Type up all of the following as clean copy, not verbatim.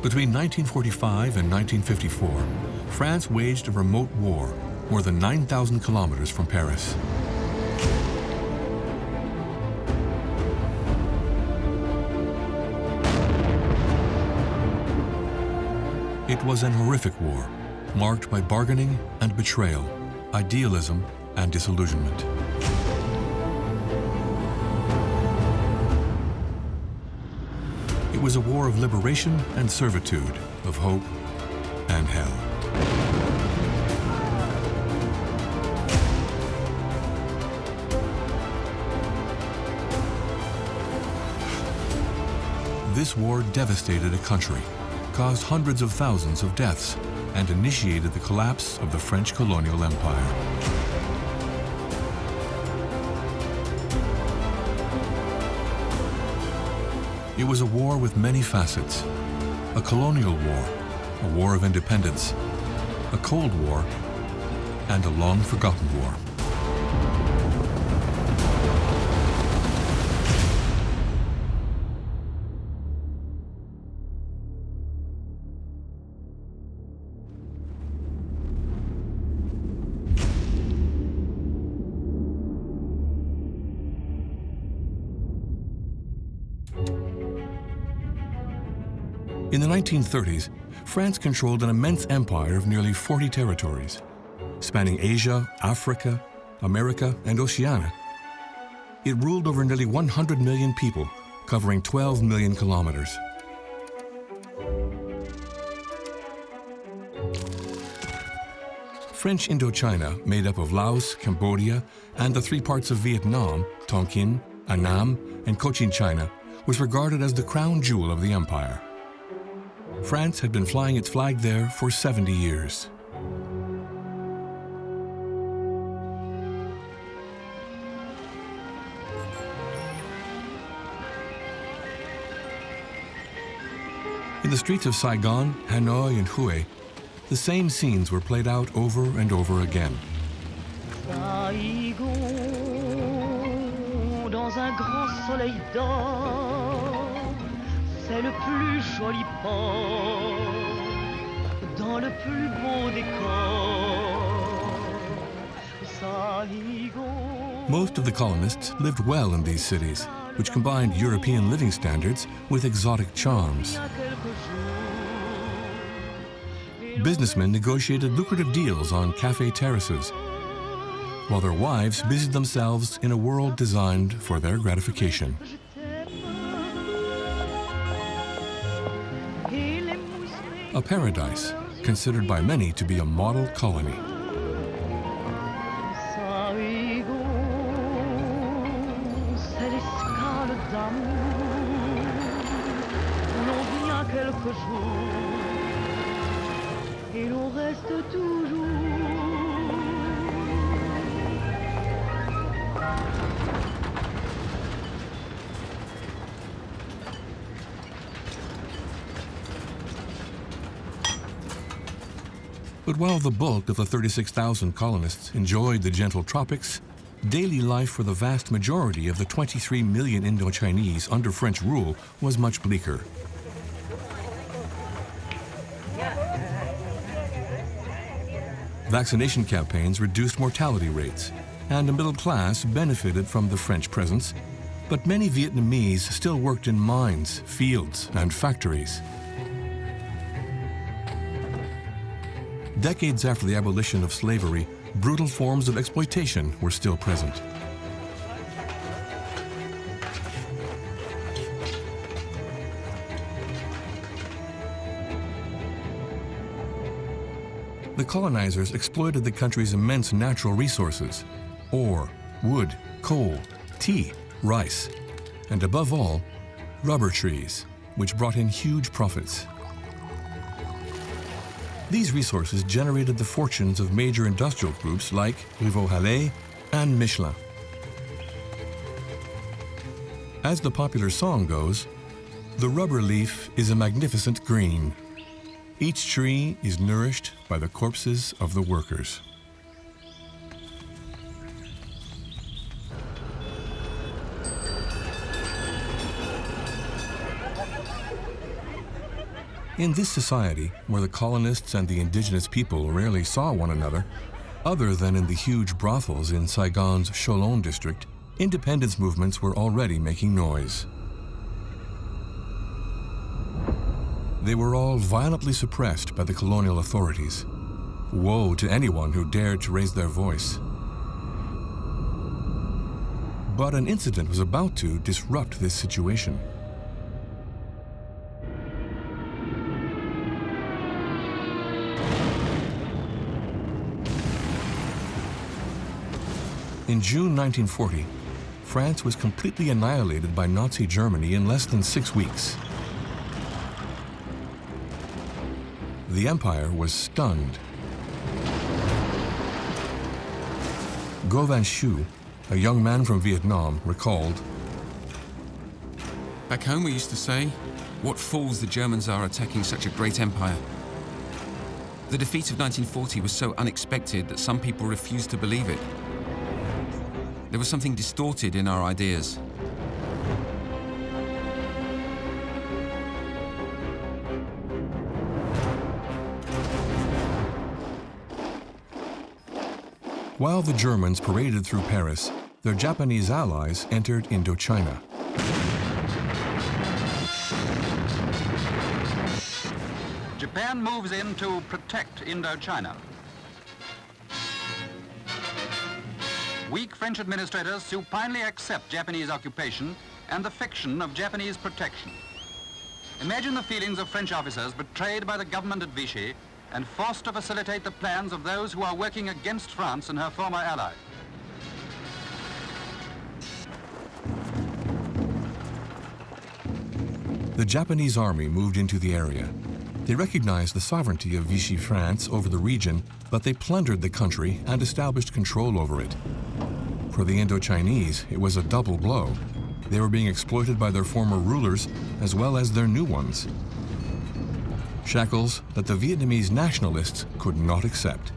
Between 1945 and 1954, France waged a remote war more than 9,000 kilometers from Paris. It was an horrific war, marked by bargaining and betrayal, idealism and disillusionment. It was a war of liberation and servitude, of hope and hell. This war devastated a country, caused hundreds of thousands of deaths, and initiated the collapse of the French colonial empire. It was a war with many facets: a colonial war, a war of independence, a Cold War, and a long-forgotten war. In the 1930s, France controlled an immense empire of nearly 40 territories, spanning Asia, Africa, America, and Oceania. It ruled over nearly 100 million people, covering 12 million kilometers. French Indochina, made up of Laos, Cambodia, and the three parts of Vietnam, Tonkin, Annam, and Cochin China, was regarded as the crown jewel of the empire. France had been flying its flag there for 70 years. In the streets of Saigon, Hanoi, and Hue, the same scenes were played out over and over again. Saigon, dans un grand soleil d'or, c'est le plus joli port, dans le plus beau décor. Saigon. Most of the colonists lived well in these cities, which combined European living standards with exotic charms. Businessmen negotiated lucrative deals on cafe terraces, while their wives busied themselves in a world designed for their gratification. A paradise considered by many to be a model colony. But while the bulk of the 36,000 colonists enjoyed the gentle tropics, daily life for the vast majority of the 23 million Indochinese under French rule was much bleaker. Vaccination campaigns reduced mortality rates, and the middle class benefited from the French presence, but many Vietnamese still worked in mines, fields, and factories. Decades after the abolition of slavery, brutal forms of exploitation were still present. The colonizers exploited the country's immense natural resources: ore, wood, coal, tea, rice, and above all, rubber trees, which brought in huge profits. These resources generated the fortunes of major industrial groups like Rivaux-Hallé and Michelin. As the popular song goes, the rubber leaf is a magnificent green. Each tree is nourished by the corpses of the workers. In this society, where the colonists and the indigenous people rarely saw one another, other than in the huge brothels in Saigon's Cholon district, independence movements were already making noise. They were all violently suppressed by the colonial authorities. Woe to anyone who dared to raise their voice. But an incident was about to disrupt this situation. In June 1940, France was completely annihilated by Nazi Germany in less than 6 weeks. The empire was stunned. Gauvin Chu, a young man from Vietnam, recalled, "Back home we used to say, what fools the Germans are attacking such a great empire. The defeat of 1940 was so unexpected that some people refused to believe it. There was something distorted in our ideas. While the Germans paraded through Paris, their Japanese allies entered Indochina. Japan moves in to protect Indochina. Weak French administrators supinely accept Japanese occupation and the fiction of Japanese protection. Imagine the feelings of French officers betrayed by the government at Vichy and forced to facilitate the plans of those who are working against France and her former ally. The Japanese army moved into the area. They recognized the sovereignty of Vichy France over the region, but they plundered the country and established control over it. For the Indochinese, it was a double blow. They were being exploited by their former rulers as well as their new ones. Shackles that the Vietnamese nationalists could not accept.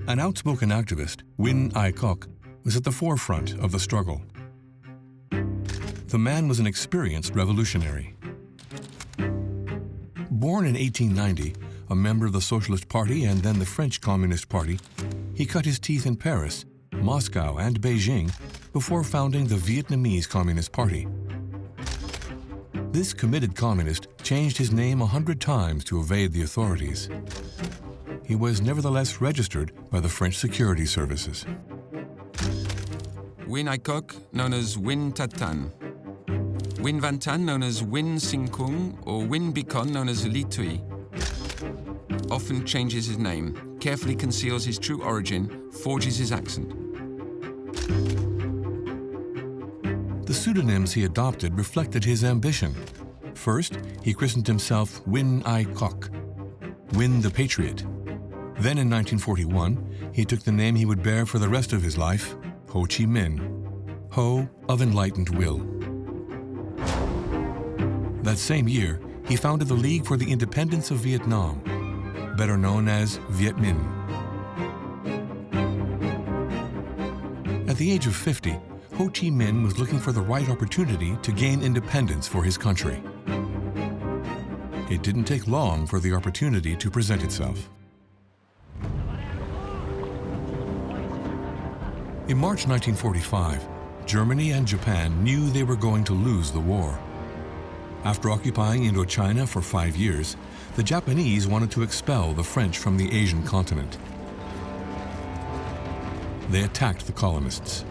An outspoken activist, Nguyen Ai Quoc, was at the forefront of the struggle. The man was an experienced revolutionary. Born in 1890, a member of the Socialist Party and then the French Communist Party, he cut his teeth in Paris, Moscow, and Beijing before founding the Vietnamese Communist Party. This committed communist changed his name 100 times to evade the authorities. He was nevertheless registered by the French security services. Nguyen Ai Quoc, known as Nguyen Tat Tan. Nguyen Van Tan, known as Nguyen Sinh Kung, or Nguyen Bicon, known as Li Tui. Often changes his name, carefully conceals his true origin, forges his accent. The pseudonyms he adopted reflected his ambition. First, he christened himself Nguyen Ai Quoc, Nguyen the Patriot. Then in 1941, he took the name he would bear for the rest of his life, Ho Chi Minh, Ho of enlightened will. That same year, he founded the League for the Independence of Vietnam, better known as Viet Minh. At the age of 50, Ho Chi Minh was looking for the right opportunity to gain independence for his country. It didn't take long for the opportunity to present itself. In March 1945, Germany and Japan knew they were going to lose the war. After occupying Indochina for 5 years, the Japanese wanted to expel the French from the Asian continent. They attacked the colonists.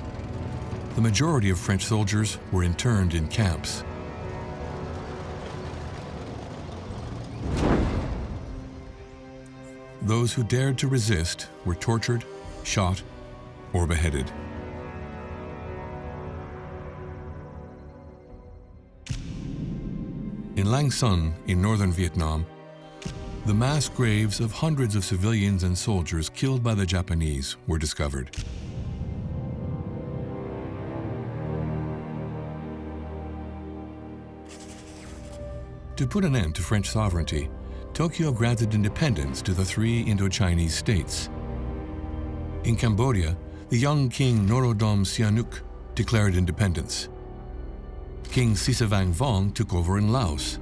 The majority of French soldiers were interned in camps. Those who dared to resist were tortured, shot, or beheaded. In Lang Son, in northern Vietnam, the mass graves of hundreds of civilians and soldiers killed by the Japanese were discovered. To put an end to French sovereignty, Tokyo granted independence to the 3 Indochinese states. In Cambodia, the young king Norodom Sihanouk declared independence. King Sisavang took over in Laos.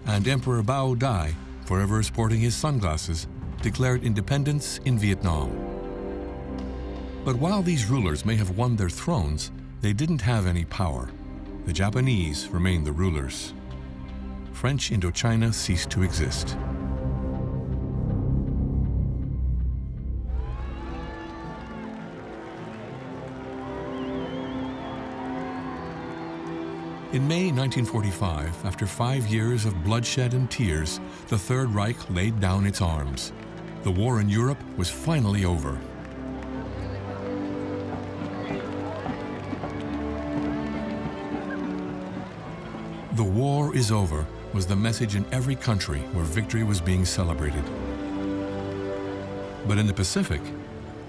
And Emperor Bao Dai, forever sporting his sunglasses, declared independence in Vietnam. But while these rulers may have won their thrones, they didn't have any power. The Japanese remained the rulers. French Indochina ceased to exist. In May 1945, after 5 years of bloodshed and tears, the Third Reich laid down its arms. The war in Europe was finally over. The war is over was the message in every country where victory was being celebrated. But in the Pacific,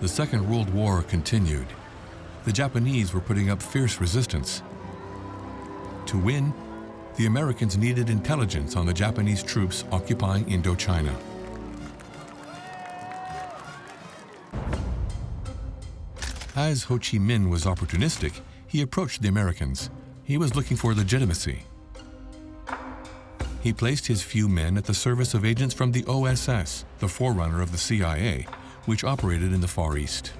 the Second World War continued. The Japanese were putting up fierce resistance. To win, the Americans needed intelligence on the Japanese troops occupying Indochina. As Ho Chi Minh was opportunistic, he approached the Americans. He was looking for legitimacy. He placed his few men at the service of agents from the OSS, the forerunner of the CIA, which operated in the Far East.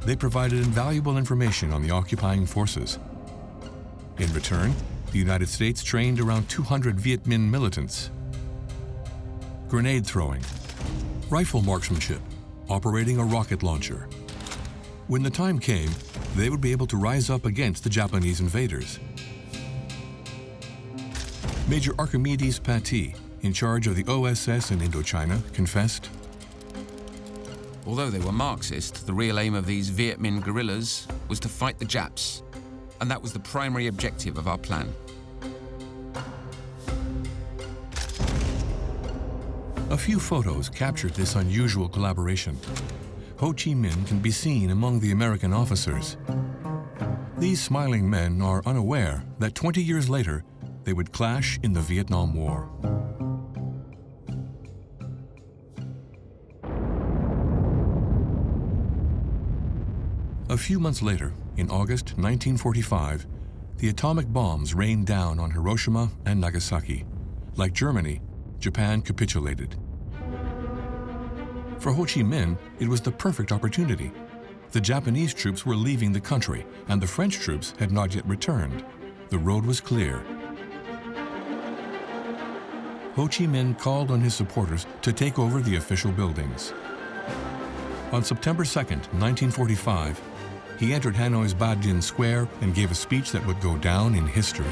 They provided invaluable information on the occupying forces. In return, the United States trained around 200 Viet Minh militants. Grenade throwing, rifle marksmanship, operating a rocket launcher. When the time came, they would be able to rise up against the Japanese invaders. Major Archimedes Paty, in charge of the OSS in Indochina, confessed, Although they were Marxist, the real aim of these Viet Minh guerrillas was to fight the Japs, and that was the primary objective of our plan. A few photos captured this unusual collaboration. Ho Chi Minh can be seen among the American officers. These smiling men are unaware that 20 years later, they would clash in the Vietnam War. A few months later, in August 1945, the atomic bombs rained down on Hiroshima and Nagasaki. Like Germany, Japan capitulated. For Ho Chi Minh, it was the perfect opportunity. The Japanese troops were leaving the country, and the French troops had not yet returned. The road was clear. Ho Chi Minh called on his supporters to take over the official buildings. On September 2nd, 1945, he entered Hanoi's Ba Dinh Square and gave a speech that would go down in history.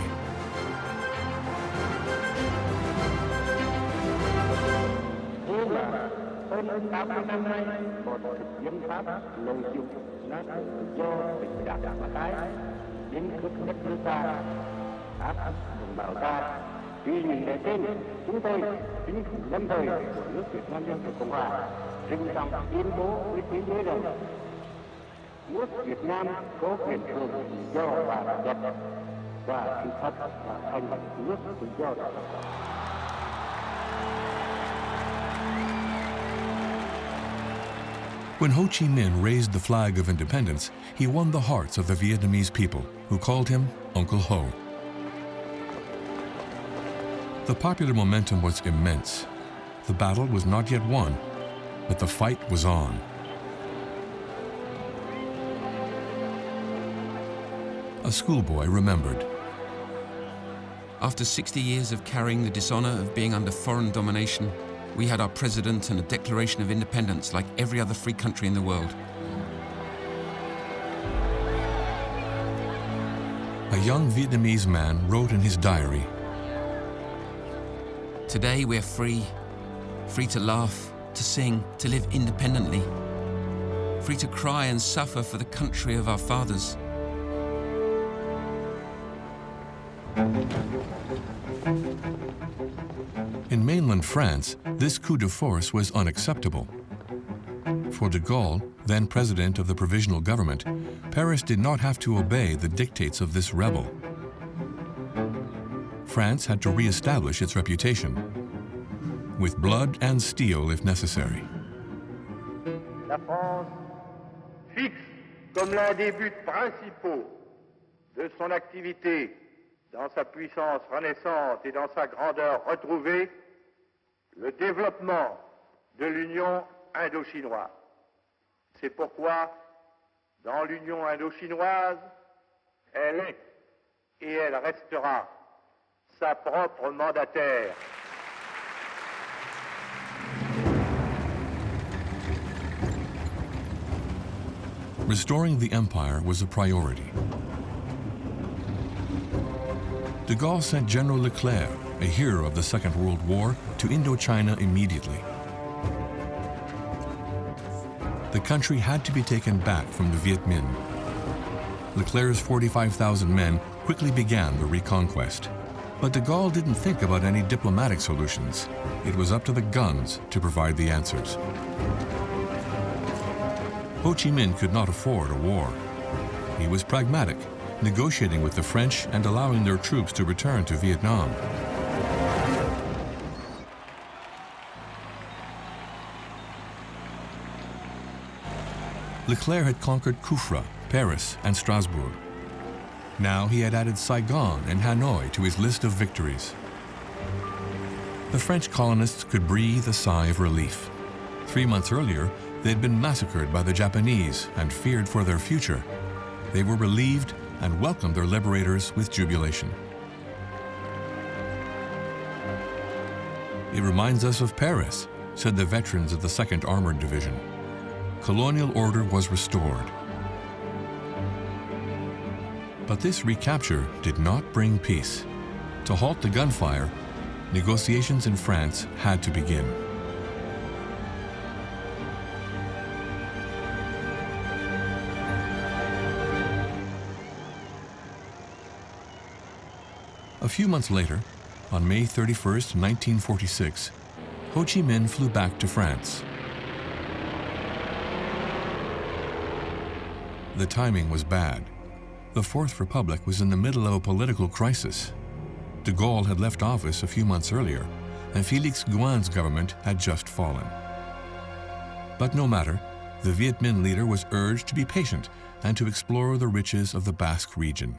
Vì lẽ trên, chúng tôi, chính phủ lâm thời của nước Việt Nam Dân Chủ Cộng hòa, trinh trọng tuyên bố với thế giới rằng nước Việt Nam có quyền hưởng tự do và độc lập, và sự thật là thành nước tự do độc lập. When Ho Chi Minh raised the flag of independence, he won the hearts of the Vietnamese people, who called him Uncle Ho. The popular momentum was immense. The battle was not yet won, but the fight was on. A schoolboy remembered. After 60 years of carrying the dishonor of being under foreign domination, we had our president and a declaration of independence like every other free country in the world. A young Vietnamese man wrote in his diary, Today we're free. Free to laugh, to sing, to live independently. Free to cry and suffer for the country of our fathers. In mainland France, this coup de force was unacceptable. For de Gaulle, then president of the provisional government, Paris did not have to obey the dictates of this rebel. France had to re-establish its reputation, with blood and steel if necessary. La France fixe comme l'un des buts principaux de son activité dans sa puissance renaissante et dans sa grandeur retrouvée, le développement de l'Union indochinoise. C'est pourquoi, dans l'Union indochinoise, elle est et elle restera sa propre mandataire. Restoring the empire was a priority. De Gaulle sent General Leclerc, a hero of the Second World War, to Indochina immediately. The country had to be taken back from the Viet Minh. Leclerc's 45,000 men quickly began the reconquest. But de Gaulle didn't think about any diplomatic solutions. It was up to the guns to provide the answers. Ho Chi Minh could not afford a war. He was pragmatic, negotiating with the French and allowing their troops to return to Vietnam. Leclerc had conquered Kufra, Paris, and Strasbourg. Now he had added Saigon and Hanoi to his list of victories. The French colonists could breathe a sigh of relief. 3 months earlier, they had been massacred by the Japanese and feared for their future. They were relieved and welcomed their liberators with jubilation. It reminds us of Paris, said the veterans of the 2nd Armored Division. Colonial order was restored. But this recapture did not bring peace. To halt the gunfire, negotiations in France had to begin. A few months later, on May 31st, 1946, Ho Chi Minh flew back to France. The timing was bad. The Fourth Republic was in the middle of a political crisis. De Gaulle had left office a few months earlier, and Félix Gouin's government had just fallen. But no matter, the Viet Minh leader was urged to be patient and to explore the riches of the Basque region.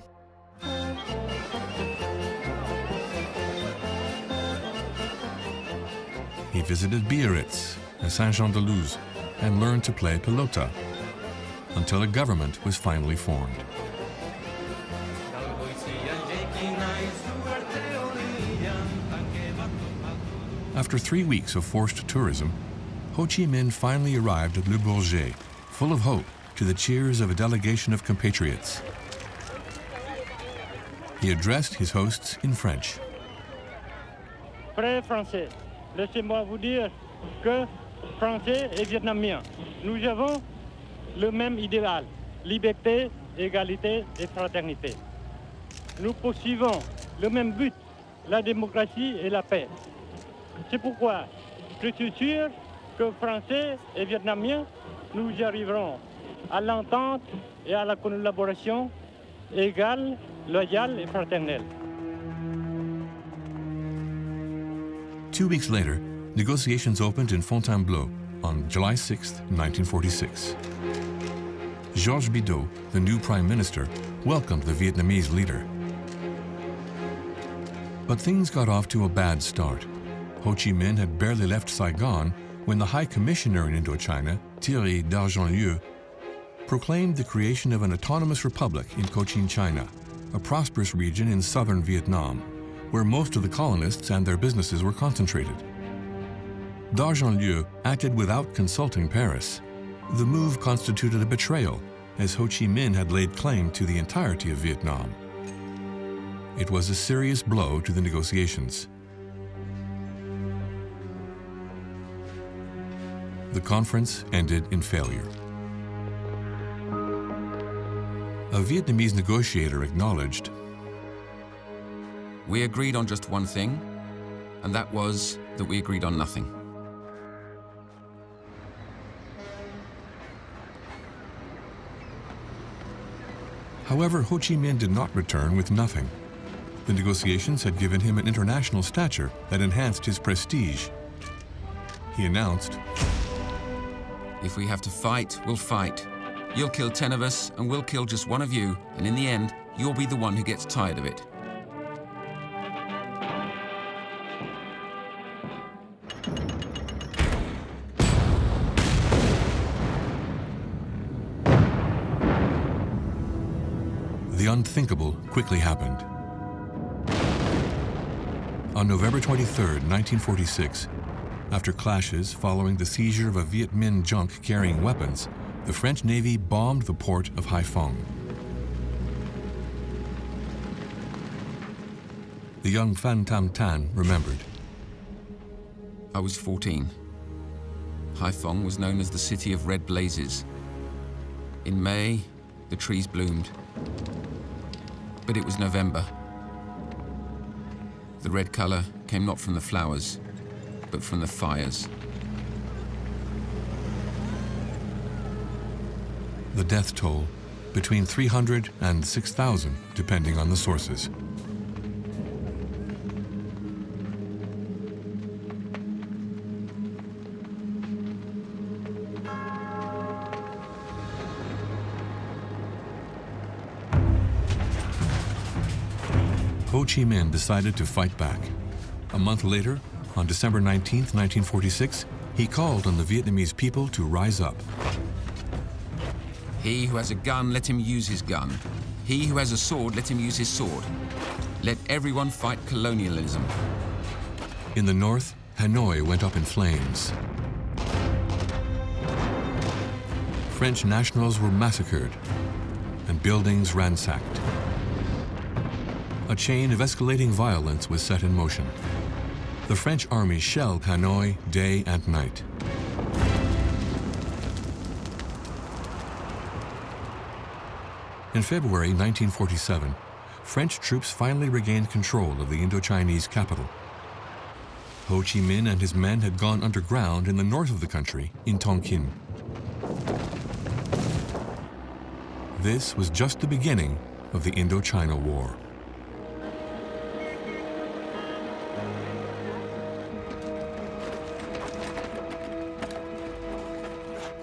He visited Biarritz and Saint-Jean-de-Luz and learned to play pelota until a government was finally formed. After 3 weeks of forced tourism, Ho Chi Minh finally arrived at Le Bourget, full of hope, to the cheers of a delegation of compatriots. He addressed his hosts in French. Frères français, laissez-moi vous dire que Français et Vietnamiens, nous avons le même idéal, liberté, égalité et fraternité. Nous poursuivons le même but, la démocratie et la paix. C'est pourquoi je suis sûr que Français et Vietnamiens, nous y arriverons à l'entente et à la collaboration égale, loyale et fraternelle. 2 weeks later, negotiations opened in Fontainebleau on July 6, 1946. Georges Bidault, the new prime minister, welcomed the Vietnamese leader. But things got off to a bad start. Ho Chi Minh had barely left Saigon when the High Commissioner in Indochina, Thierry d'Argentlieu, proclaimed the creation of an autonomous republic in Cochin China, a prosperous region in southern Vietnam, where most of the colonists and their businesses were concentrated. D'Argentlieu acted without consulting Paris. The move constituted a betrayal, as Ho Chi Minh had laid claim to the entirety of Vietnam. It was a serious blow to the negotiations. The conference ended in failure. A Vietnamese negotiator acknowledged, "We agreed on just one thing, and that was that we agreed on nothing." However, Ho Chi Minh did not return with nothing. The negotiations had given him an international stature that enhanced his prestige. He announced, "If we have to fight, we'll fight. You'll kill 10 of us, and we'll kill just one of you, and in the end, you'll be the one who gets tired of it. The unthinkable quickly happened. On November 23, 1946, after clashes following the seizure of a Viet Minh junk carrying weapons, the French Navy bombed the port of Haiphong. The young Phan Tam Tan remembered. I was 14. Haiphong was known as the City of Red Blazes. In May, the trees bloomed. But it was November. The red color came not from the flowers, but from the fires. The death toll, between 300 and 6,000, depending on the sources. Ho Chi Minh decided to fight back. A month later, on December 19, 1946, he called on the Vietnamese people to rise up. He who has a gun, let him use his gun. He who has a sword, let him use his sword. Let everyone fight colonialism. In the north, Hanoi went up in flames. French nationals were massacred and buildings ransacked. A chain of escalating violence was set in motion. The French army shelled Hanoi day and night. In February 1947, French troops finally regained control of the Indochinese capital. Ho Chi Minh and his men had gone underground in the north of the country, in Tonkin. This was just the beginning of the Indochina War.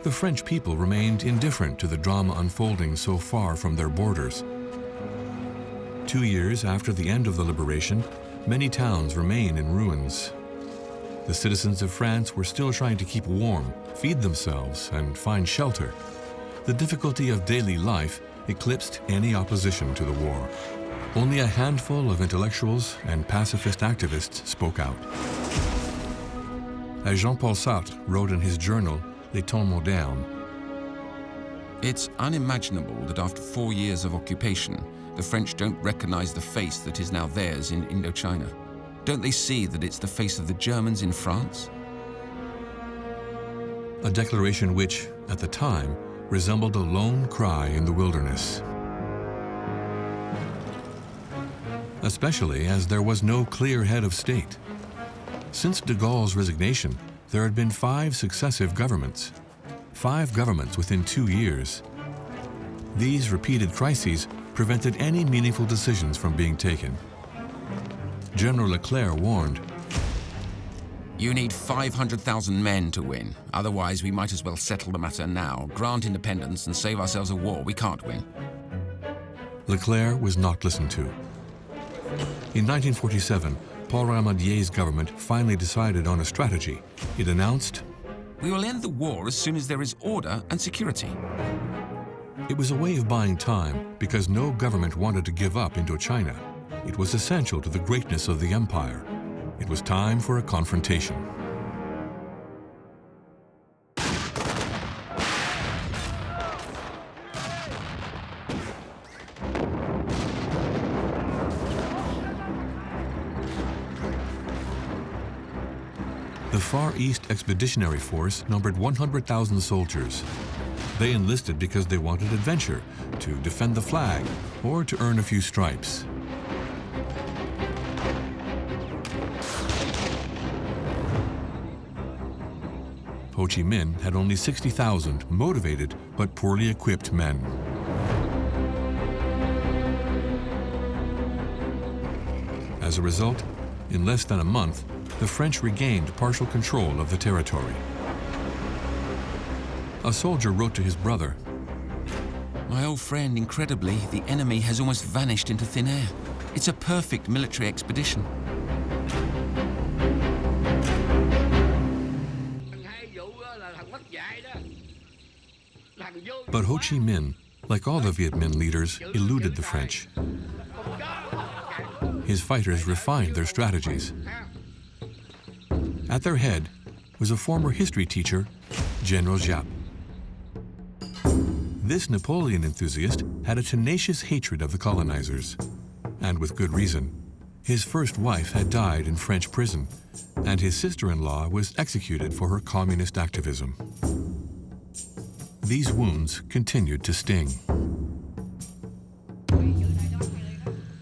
The French people remained indifferent to the drama unfolding so far from their borders. 2 years after the end of the liberation, many towns remain in ruins. The citizens of France were still trying to keep warm, feed themselves, and find shelter. The difficulty of daily life eclipsed any opposition to the war. Only a handful of intellectuals and pacifist activists spoke out. As Jean-Paul Sartre wrote in his journal, Les Temps Modernes, It's unimaginable that after 4 years of occupation, the French don't recognize the face that is now theirs in Indochina. Don't they see that it's the face of the Germans in France? a declaration which, at the time, resembled a lone cry in the wilderness. Especially as there was no clear head of state. Since de Gaulle's resignation, there had been 5 successive governments. 5 governments within 2 years. These repeated crises prevented any meaningful decisions from being taken. General Leclerc warned, You need 500,000 men to win. Otherwise, we might as well settle the matter now, grant independence, and save ourselves a war we can't win. Leclerc was not listened to. In 1947, Paul Ramadier's government finally decided on a strategy. It announced, We will end the war as soon as there is order and security. it was a way of buying time because no government wanted to give up Indochina. It was essential to the greatness of the empire. It was time for a confrontation. The Far East Expeditionary Force numbered 100,000 soldiers. They enlisted because they wanted adventure, to defend the flag, or to earn a few stripes. Ho Chi Minh had only 60,000 motivated but poorly equipped men. As a result, in less than a month, the French regained partial control of the territory. A soldier wrote to his brother, My old friend, incredibly, the enemy has almost vanished into thin air. It's a perfect military expedition. But Ho Chi Minh, like all the Viet Minh leaders, eluded the French. His fighters refined their strategies. At their head was a former history teacher, General Giap. This Napoleon enthusiast had a tenacious hatred of the colonizers, and with good reason. His first wife had died in French prison, and his sister-in-law was executed for her communist activism. These wounds continued to sting.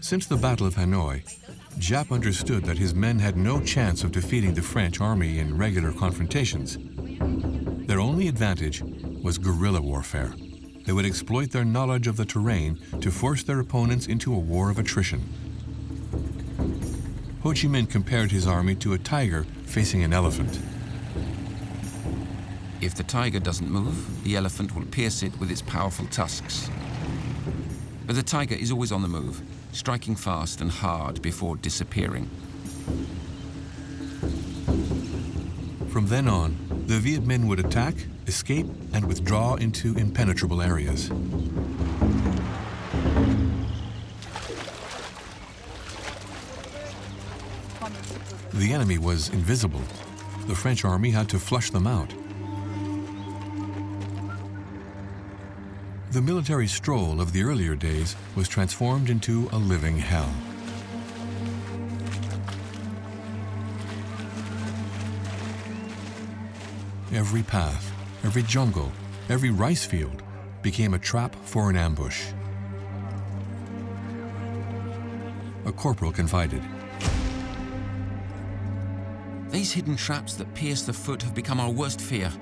Since the Battle of Hanoi, Giap understood that his men had no chance of defeating the French army in regular confrontations. Their only advantage was guerrilla warfare. They would exploit their knowledge of the terrain to force their opponents into a war of attrition. Ho Chi Minh compared his army to a tiger facing an elephant. If the tiger doesn't move, the elephant will pierce it with its powerful tusks. But the tiger is always on the move, striking fast and hard before disappearing. From then on, the Viet Minh would attack, escape, and withdraw into impenetrable areas. The enemy was invisible. The French army had to flush them out. The military stroll of the earlier days was transformed into a living hell. Every path, every jungle, every rice field became a trap for an ambush. A corporal confided. These hidden traps that pierce the foot have become our worst fear.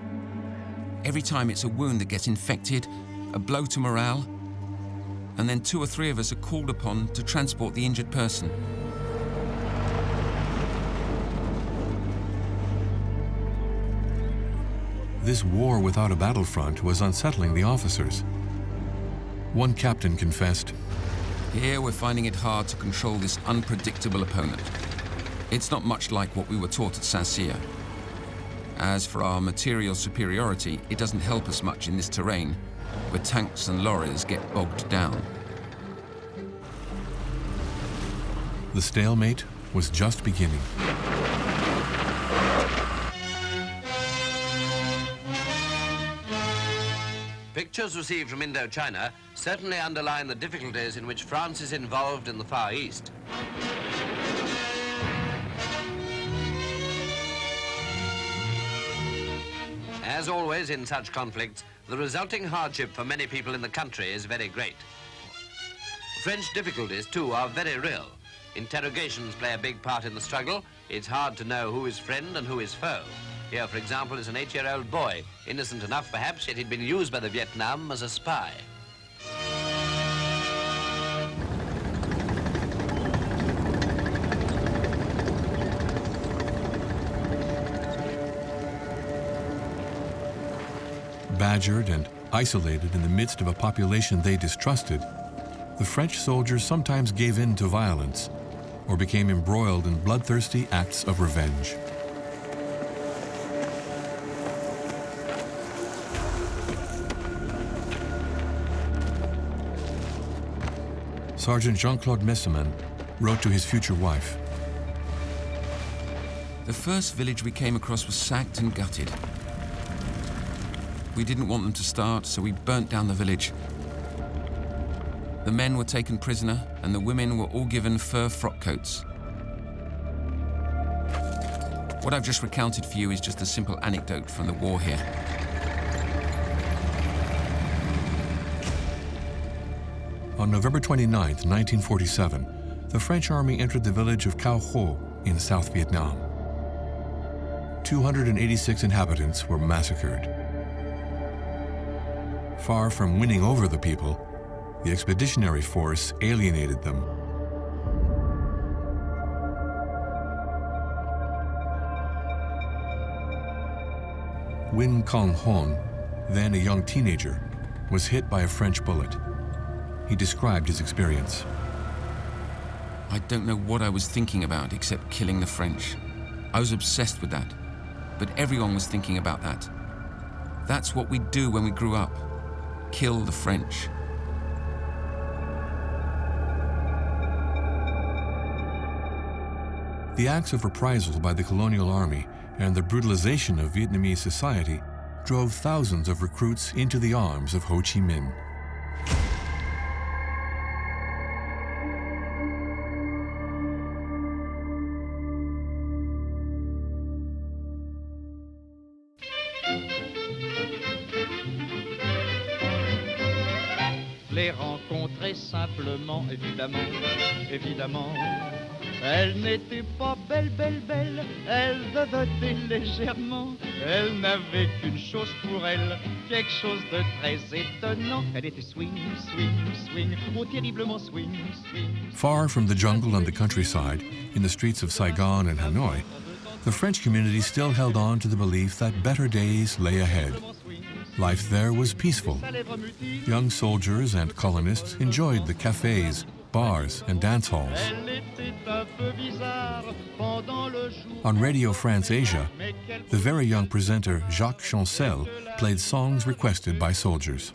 Every time it's a wound that gets infected, a blow to morale, and then 2 or 3 of us are called upon to transport the injured person. This war without a battlefront was unsettling the officers. One captain confessed, Here we're finding it hard to control this unpredictable opponent. It's not much like what we were taught at Saint-Cyr. As for our material superiority, it doesn't help us much in this terrain, where tanks and lorries get bogged down. The stalemate was just beginning. Pictures received from Indochina certainly underline the difficulties in which France is involved in the Far East. As always in such conflicts, the resulting hardship for many people in the country is very great. French difficulties, too, are very real. Interrogations play a big part in the struggle. It's hard to know who is friend and who is foe. Here, for example, is an 8-year-old boy, innocent enough perhaps, yet he'd been used by the Vietnam as a spy. Badgered and isolated in the midst of a population they distrusted, the French soldiers sometimes gave in to violence or became embroiled in bloodthirsty acts of revenge. Sergeant Jean-Claude Messeman wrote to his future wife, The first village we came across was sacked and gutted. We didn't want them to start, so we burnt down the village. The men were taken prisoner, and the women were all given fur frock coats. What I've just recounted for you is just a simple anecdote from the war here. On November 29, 1947, the French army entered the village of Cao Ho in South Vietnam. 286 inhabitants were massacred. Far from winning over the people, the expeditionary force alienated them. Win Kong Hon, then a young teenager, was hit by a French bullet. He described his experience. I don't know what I was thinking about except killing the French. I was obsessed with that. But everyone was thinking about that. That's what we'd do when we grew up. Kill the French. The acts of reprisal by the colonial army and the brutalization of Vietnamese society drove thousands of recruits into the arms of Ho Chi Minh. Les rencontrer simplement, évidemment, évidemment. Elle n'était pas belle, belle, belle, elle devenait légèrement. Elle n'avait qu'une chose pour elle, quelque chose de très étonnant. Elle était swing, swing, swing, oh terriblement swing, swing. Far from the jungle and the countryside, in the streets of Saigon and Hanoi, the French community still held on to the belief that better days lay ahead. Life there was peaceful. Young soldiers and colonists enjoyed the cafes, bars, and dance halls. On Radio France Asia, the very young presenter Jacques Chancel played songs requested by soldiers.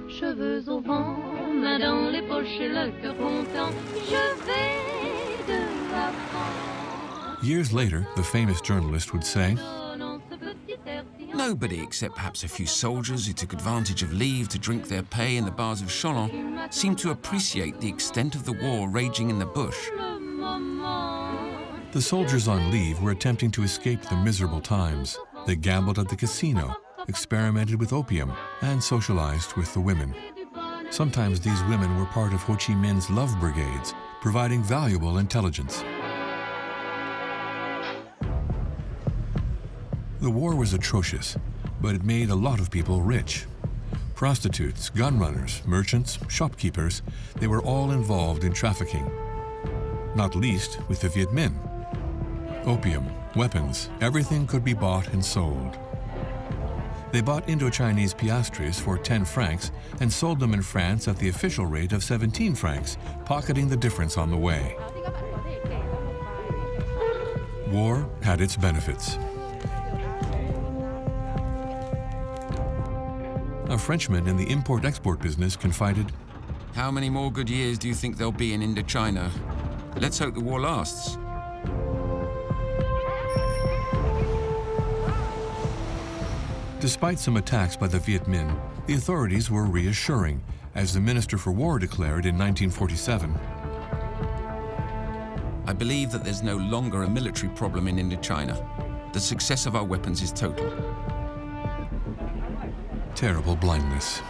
Cheveux au vent, main dans les poches et le cœur content, je vais de l'avant. Years later, the famous journalist would say, Nobody, except perhaps a few soldiers who took advantage of leave to drink their pay in the bars of Cholon, seemed to appreciate the extent of the war raging in the bush. The soldiers on leave were attempting to escape the miserable times. They gambled at the casino, experimented with opium, and socialized with the women. Sometimes these women were part of Ho Chi Minh's love brigades, providing valuable intelligence. The war was atrocious, but it made a lot of people rich. Prostitutes, gun runners, merchants, shopkeepers, they were all involved in trafficking. Not least with the Viet Minh. Opium, weapons, everything could be bought and sold. They bought Indochinese piastres for 10 francs and sold them in France at the official rate of 17 francs, pocketing the difference on the way. War had its benefits. A Frenchman in the import-export business confided, How many more good years do you think there'll be in Indochina? Let's hope the war lasts. Despite some attacks by the Viet Minh, the authorities were reassuring, as the Minister for War declared in 1947. I believe that there's no longer a military problem in Indochina. The success of our weapons is total. Terrible blindness.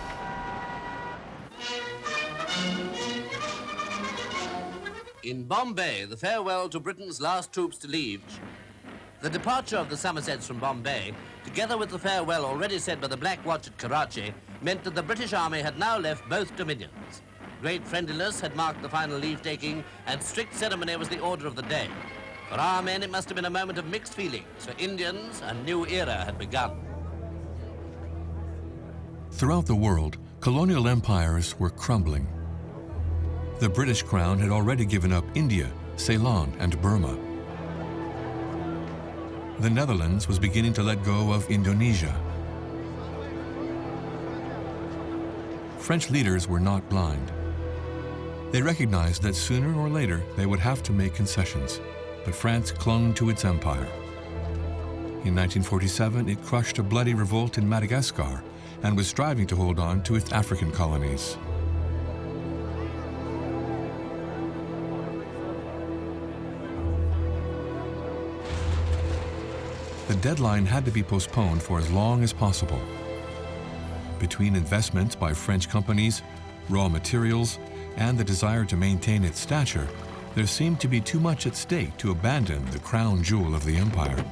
In Bombay, the farewell to Britain's last troops to leave. The departure of the Somersets from Bombay, together with the farewell already said by the Black Watch at Karachi, meant that the British Army had now left both dominions. Great friendliness had marked the final leave-taking, and strict ceremony was the order of the day. For our men, it must have been a moment of mixed feelings. For Indians, a new era had begun. Throughout the world, colonial empires were crumbling. The British Crown had already given up India, Ceylon, and Burma. The Netherlands was beginning to let go of Indonesia. French leaders were not blind. They recognized that sooner or later they would have to make concessions, but France clung to its empire. In 1947, it crushed a bloody revolt in Madagascar and was striving to hold on to its African colonies. The deadline had to be postponed for as long as possible. Between investments by French companies, raw materials, and the desire to maintain its stature, there seemed to be too much at stake to abandon the crown jewel of the empire.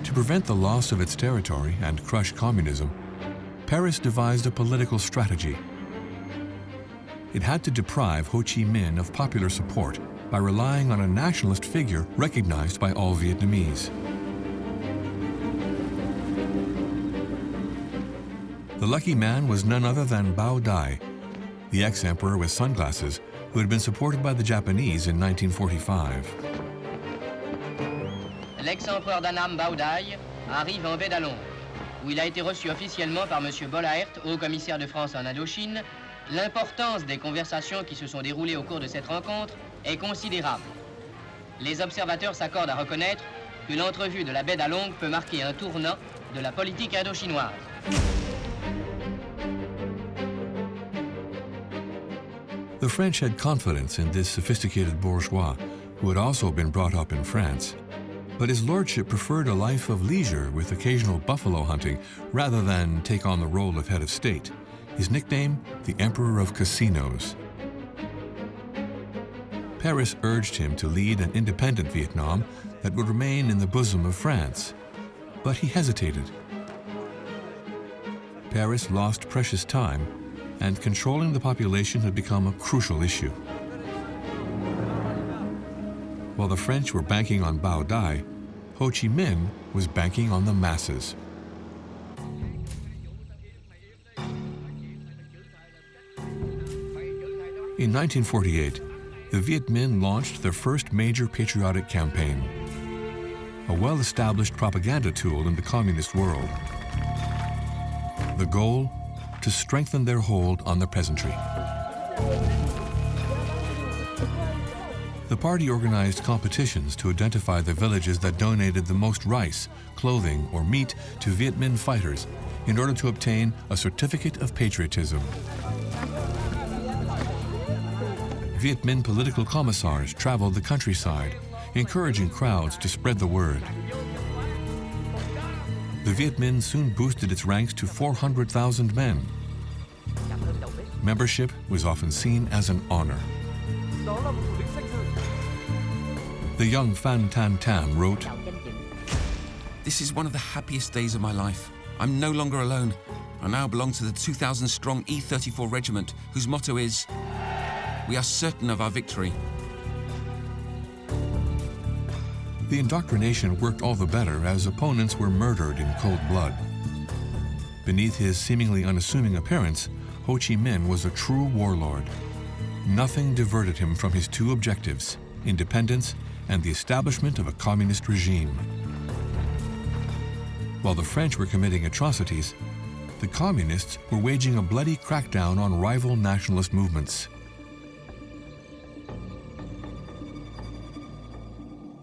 To prevent the loss of its territory and crush communism, Paris devised a political strategy. It had to deprive Ho Chi Minh of popular support by relying on a nationalist figure recognized by all Vietnamese. The lucky man was none other than Bao Dai, the ex-emperor with sunglasses who had been supported by the Japanese in 1945. L'ex-empereur d'Annam Bao Dai arrive en baie d'Along, où il a été reçu officiellement par M. Bollaert, haut-commissaire de France en Indochine. L'importance des conversations qui se sont déroulées au cours de cette rencontre est considérable. Les observateurs s'accordent à reconnaître que l'entrevue de la baie d'Along peut marquer un tournant de la politique indochinoise. The French had confidence in this sophisticated bourgeois, who had also been brought up in France. But his lordship preferred a life of leisure with occasional buffalo hunting rather than take on the role of head of state. His nickname, the Emperor of Casinos. Paris urged him to lead an independent Vietnam that would remain in the bosom of France, but he hesitated. Paris lost precious time, and controlling the population had become a crucial issue. While the French were banking on Bao Dai, Ho Chi Minh was banking on the masses. In 1948, the Viet Minh launched their first major patriotic campaign, a well-established propaganda tool in the communist world. The goal? To strengthen their hold on the peasantry. The party organized competitions to identify the villages that donated the most rice, clothing, or meat to Viet Minh fighters in order to obtain a certificate of patriotism. Viet Minh political commissars traveled the countryside, encouraging crowds to spread the word. The Viet Minh soon boosted its ranks to 400,000 men. Membership was often seen as an honor. The young Phan Tan Tam wrote, "This is one of the happiest days of my life. I'm no longer alone. I now belong to the 2,000-strong E-34 regiment, whose motto is, 'We are certain of our victory.'" The indoctrination worked all the better as opponents were murdered in cold blood. Beneath his seemingly unassuming appearance, Ho Chi Minh was a true warlord. Nothing diverted him from his two objectives, independence and the establishment of a communist regime. While the French were committing atrocities, the communists were waging a bloody crackdown on rival nationalist movements.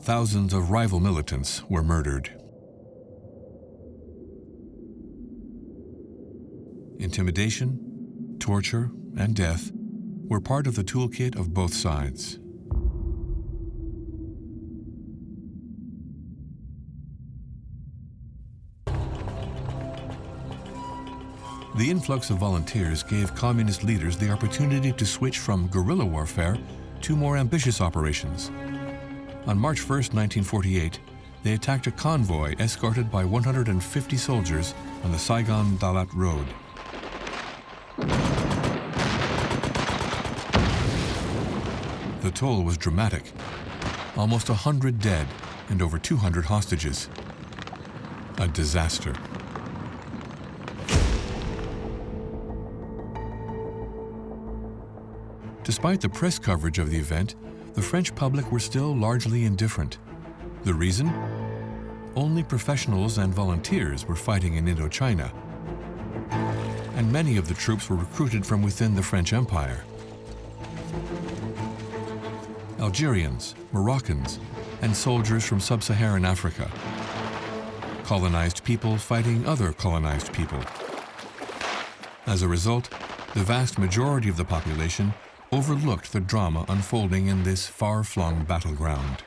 Thousands of rival militants were murdered. Intimidation, torture, and death were part of the toolkit of both sides. The influx of volunteers gave communist leaders the opportunity to switch from guerrilla warfare to more ambitious operations. On March 1, 1948, they attacked a convoy escorted by 150 soldiers on the Saigon-Dalat Road. The toll was dramatic. Almost 100 dead and over 200 hostages. A disaster. Despite the press coverage of the event, the French public were still largely indifferent. The reason? Only professionals and volunteers were fighting in Indochina, and many of the troops were recruited from within the French Empire. Algerians, Moroccans, and soldiers from sub-Saharan Africa. Colonized people fighting other colonized people. As a result, the vast majority of the population overlooked the drama unfolding in this far-flung battleground.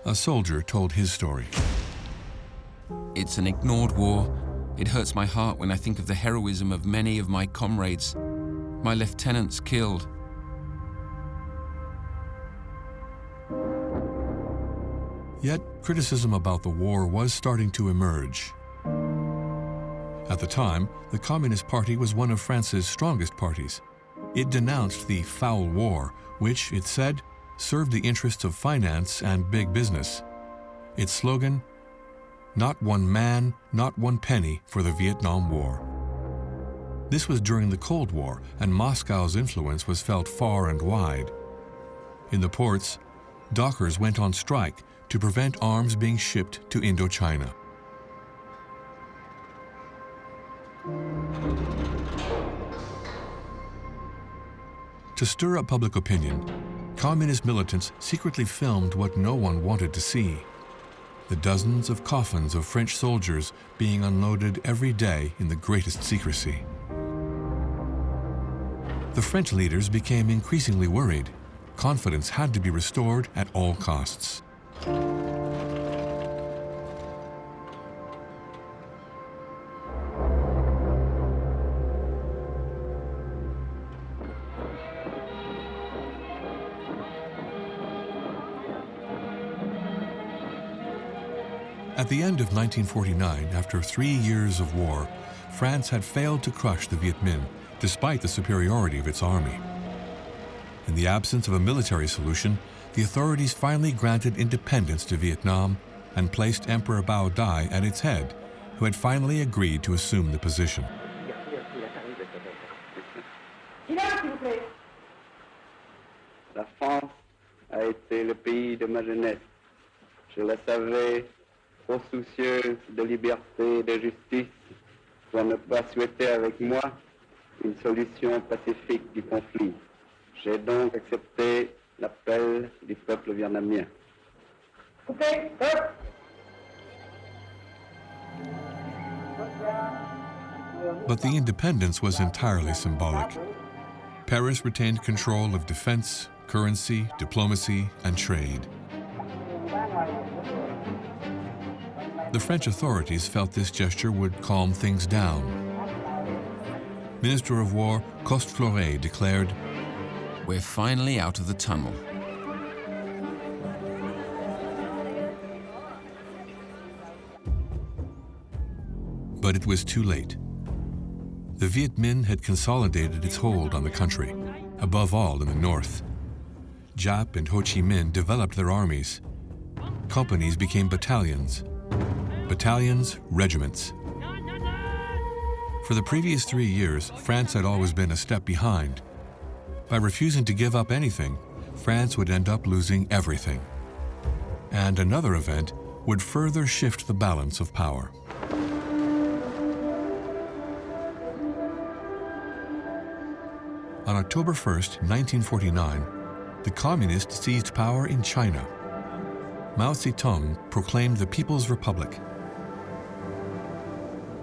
A soldier told his story. It's an ignored war. It hurts my heart when I think of the heroism of many of my comrades, my lieutenants killed. Yet, criticism about the war was starting to emerge. At the time, the Communist Party was one of France's strongest parties. It denounced the foul war, which, it said, served the interests of finance and big business. Its slogan, "Not one man, not one penny for the Vietnam War." This was during the Cold War, and Moscow's influence was felt far and wide. In the ports, dockers went on strike to prevent arms being shipped to Indochina. To stir up public opinion, communist militants secretly filmed what no one wanted to see: the dozens of coffins of French soldiers being unloaded every day in the greatest secrecy. The French leaders became increasingly worried. Confidence had to be restored at all costs. At the end of 1949, after 3 years of war, France had failed to crush the Viet Minh, despite the superiority of its army. In the absence of a military solution, the authorities finally granted independence to Vietnam and placed Emperor Bao Dai at its head, who had finally agreed to assume the position. La France a été le pays de ma jeunesse. Je la savais trop soucieuse de liberté et de justice pour ne pas souhaiter avec moi une solution pacifique du conflit. J'ai donc accepté l'appel du peuple vietnamien. But the independence was entirely symbolic. Paris retained control of defense, currency, diplomacy, and trade. The French authorities felt this gesture would calm things down. Minister of War Costefleuret declared, "We're finally out of the tunnel." But it was too late. The Viet Minh had consolidated its hold on the country, above all in the north. Giap and Ho Chi Minh developed their armies. Companies became battalions. Battalions, regiments. For the previous 3 years, France had always been a step behind. By refusing to give up anything, France would end up losing everything. And another event would further shift the balance of power. On October 1st, 1949, the Communists seized power in China. Mao Zedong proclaimed the People's Republic.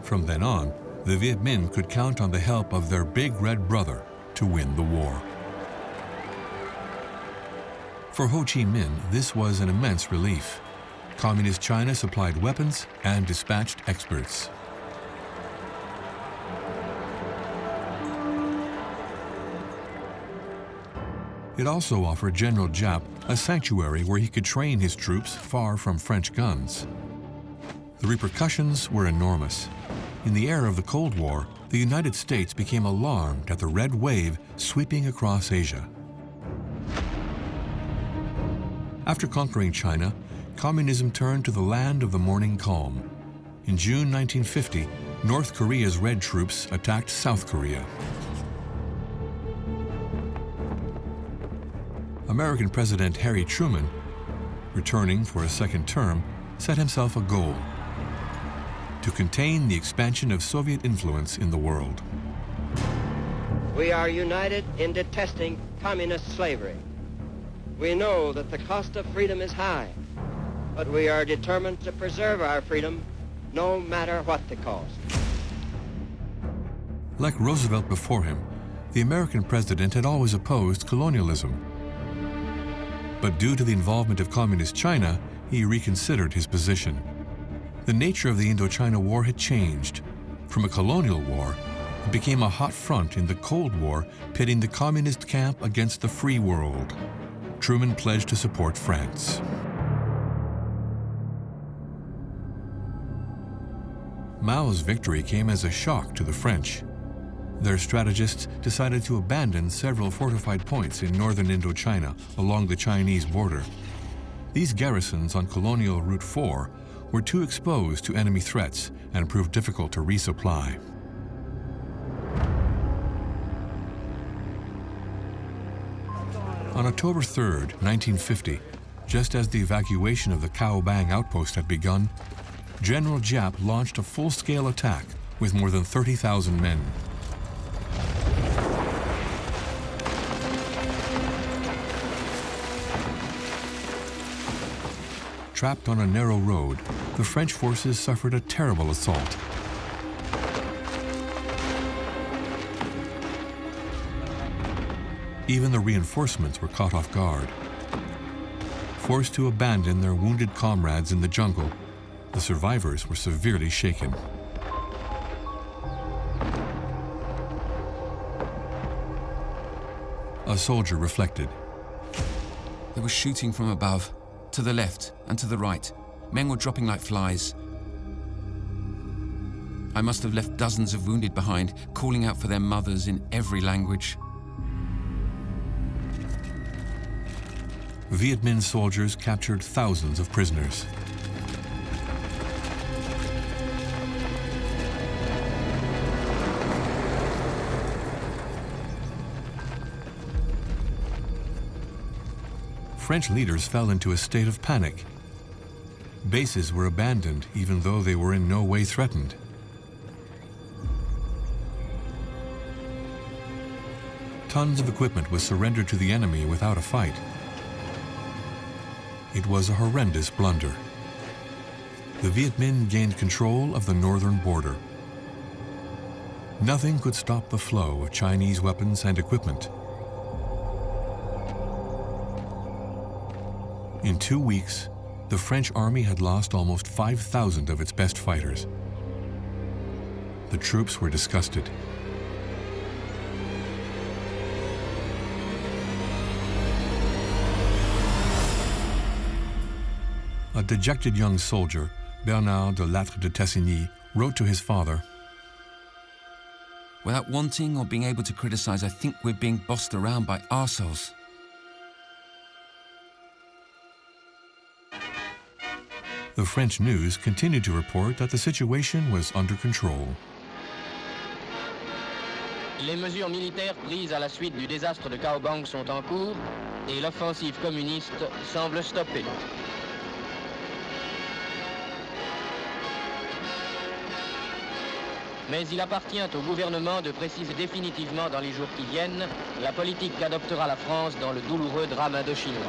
From then on, the Viet Minh could count on the help of their big red brother to win the war. For Ho Chi Minh, this was an immense relief. Communist China supplied weapons and dispatched experts. It also offered General Giap a sanctuary where he could train his troops far from French guns. The repercussions were enormous. In the era of the Cold War, the United States became alarmed at the red wave sweeping across Asia. After conquering China, communism turned to the land of the morning calm. In June 1950, North Korea's Red troops attacked South Korea. American President Harry Truman, returning for a second term, set himself a goal: to contain the expansion of Soviet influence in the world. We are united in detesting communist slavery. We know that the cost of freedom is high, but we are determined to preserve our freedom no matter what the cost. Like Roosevelt before him, the American president had always opposed colonialism. But due to the involvement of Communist China, he reconsidered his position. The nature of the Indochina War had changed. From a colonial war, it became a hot front in the Cold War, pitting the communist camp against the free world. Truman pledged to support France. Mao's victory came as a shock to the French. Their strategists decided to abandon several fortified points in northern Indochina along the Chinese border. These garrisons on colonial Route 4 were too exposed to enemy threats and proved difficult to resupply. On October 3, 1950, just as the evacuation of the Cao Bang outpost had begun, General Giap launched a full-scale attack with more than 30,000 men. Trapped on a narrow road, the French forces suffered a terrible assault. Even the reinforcements were caught off guard. Forced to abandon their wounded comrades in the jungle, the survivors were severely shaken. A soldier reflected. There was shooting from above, to the left and to the right. Men were dropping like flies. I must have left dozens of wounded behind, calling out for their mothers in every language. Viet Minh soldiers captured thousands of prisoners. French leaders fell into a state of panic. Bases were abandoned even though they were in no way threatened. Tons of equipment was surrendered to the enemy without a fight. It was a horrendous blunder. The Viet Minh gained control of the northern border. Nothing could stop the flow of Chinese weapons and equipment. In 2 weeks, the French army had lost almost 5,000 of its best fighters. The troops were disgusted. A dejected young soldier, Bernard de Lattre de Tassigny, wrote to his father, Without wanting or being able to criticize, I think we're being bossed around by arseholes. The French news continued to report that the situation was under control. Les mesures militaires prises à la suite du désastre de Cao Bang sont en cours et l'offensive communiste semble stoppée. Mais il appartient au gouvernement de préciser définitivement dans les jours qui viennent la politique qu'adoptera la France dans le douloureux drame indochinois.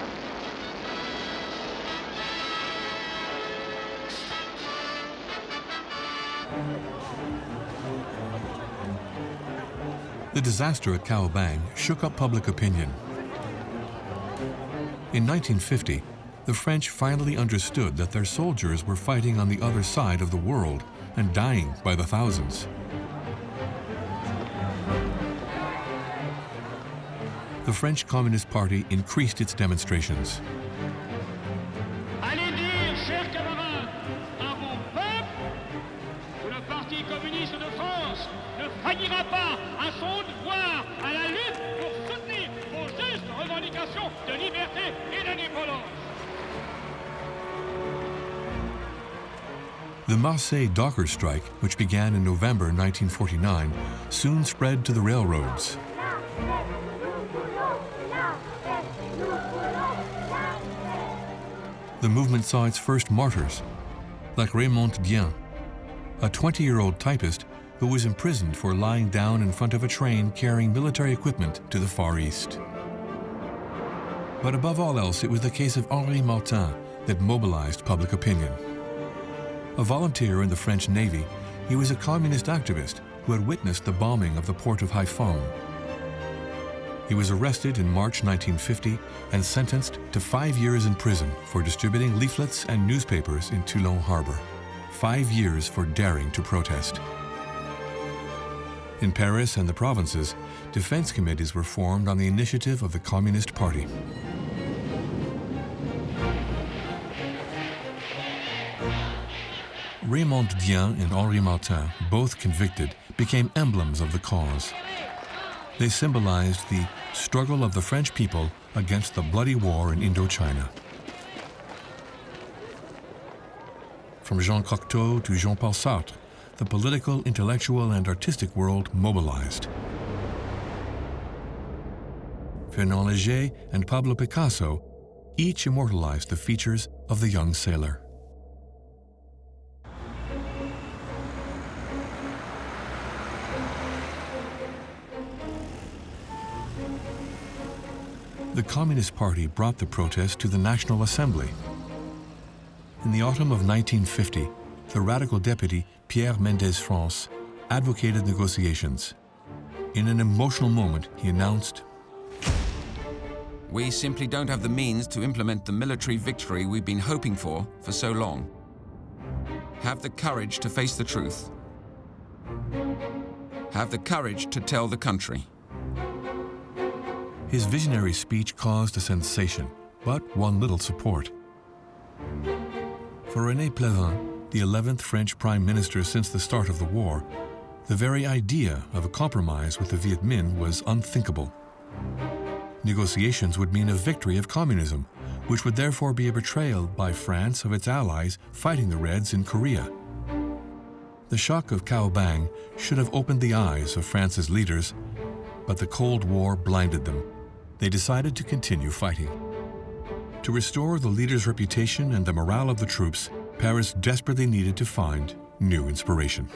The disaster at Cao Bang shook up public opinion. In 1950, the French finally understood that their soldiers were fighting on the other side of the world and dying by the thousands. The French Communist Party increased its demonstrations. Allez dire, chers camarades, à vos peuples, que le Parti communiste de France ne faillira pas à son devoir à la lutte pour soutenir vos justes revendications de liberté et d'indépendance. The Marseille Docker strike, which began in November 1949, soon spread to the railroads. The movement saw its first martyrs, like Raymond Dien, a 20-year-old typist who was imprisoned for lying down in front of a train carrying military equipment to the Far East. But above all else, it was the case of Henri Martin that mobilized public opinion. A volunteer in the French Navy, he was a communist activist who had witnessed the bombing of the port of Haiphong. He was arrested in March 1950 and sentenced to 5 years in prison for distributing leaflets and newspapers in Toulon Harbor. 5 years for daring to protest. In Paris and the provinces, defense committees were formed on the initiative of the Communist Party. Raymond Dien and Henri Martin, both convicted, became emblems of the cause. They symbolized the struggle of the French people against the bloody war in Indochina. From Jean Cocteau to Jean-Paul Sartre, the political, intellectual, and artistic world mobilized. Fernand Léger and Pablo Picasso each immortalized the features of the young sailor. The Communist Party brought the protest to the National Assembly. In the autumn of 1950, the radical deputy Pierre Mendès France advocated negotiations. In an emotional moment, he announced, "We simply don't have the means to implement the military victory we've been hoping for so long. Have the courage to face the truth. Have the courage to tell the country." His visionary speech caused a sensation, but won little support. For René Pleven, the 11th French Prime Minister since the start of the war, the very idea of a compromise with the Viet Minh was unthinkable. Negotiations would mean a victory of communism, which would therefore be a betrayal by France of its allies fighting the Reds in Korea. The shock of Cao Bang should have opened the eyes of France's leaders, but the Cold War blinded them. They decided to continue fighting. To restore the leader's reputation and the morale of the troops, Paris desperately needed to find new inspiration.